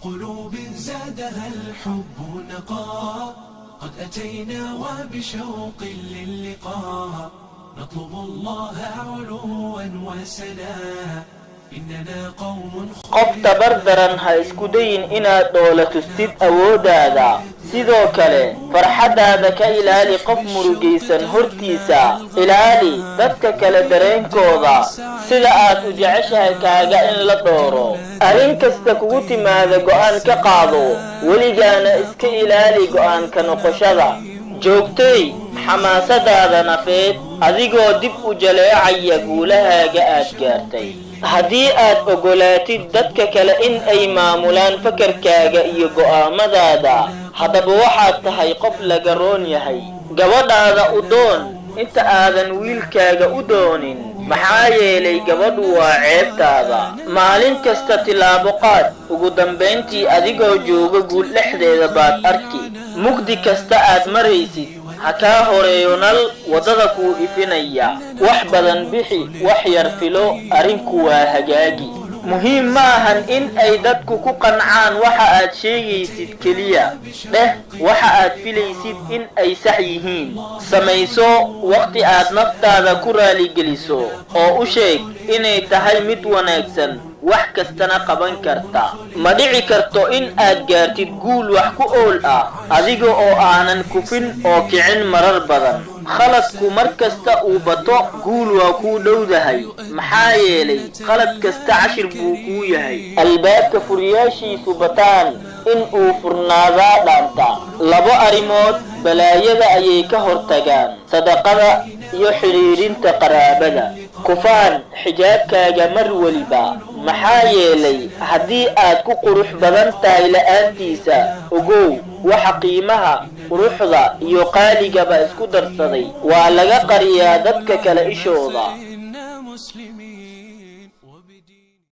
قلوب زادها الحب نقاء قد أتينا وبشوق للقاء نطلب الله علوا وسنا إننا قوم qof tabardaran ha isku dayin inaad dhoolatusid awooddaada sidoo kale farxaddaada ka ilaali qof murugaysan hortiisa ilaali dadka kale dareenkooda sida aad u jeceshahay kaaga in la dhooro arrin kasta kugu timaada go'aan ka qaado weligaana iska ilaali go'aanka noqoshada joogtay xamaasadaada nafeed adigoo dib u jaleecaya guulahaaga aad gaartay haddii aad ogolaatid dadka kale in ay maamulaan fakarkaaga iyo go'aamadaada haddaba waxaad tahay qof laga roon yahay gabadhaada u doon inta aadan wiilkaaga u doonin maxaa yeelay gabadhu waa ceebtaada maalin kasta tilaabo qaad ugu dambayntii adigoo jooga guul dhexdeeda baad arki mugdi kasta aad maraysid ha kaa horeeyo nal waddada kuu ifinaya wax badan bixi wax yar filo arrinku waa hagaagi muhiim ma ahan in ay dadku ku qancaan waxa aad sheegaysid keliya dheh waxa aad filaysid in ay sax yihiin samayso waqti aad naftaada ku raaligeliso oo u sheeg inay tahay mid wanaagsan wax kastana qaban karta ma dhici karto in aad gaartid guul wax ku ool ah adiga oo aanan kufin oo kicin marar badan khaladku mar kasta uu bato guul waa kuu dhowdahay maxaa yeelay khalad kasta cashir buu kuu yahay albaabka furiyaashiisu bataan in uu furnaadaa dhaanta labo arrimood balaayada ayay ka hortagaan sadaqada iyo xiriirinta qaraabada kufaan xijaabkaaga mar waliba maxaa yeelay haddii aad ku qurux badan tahay la'aantiisa ogow waxa qiimaha quruxda iyo qaaligaba isku darsaday waa laga qariyaa dadka kale ishooda.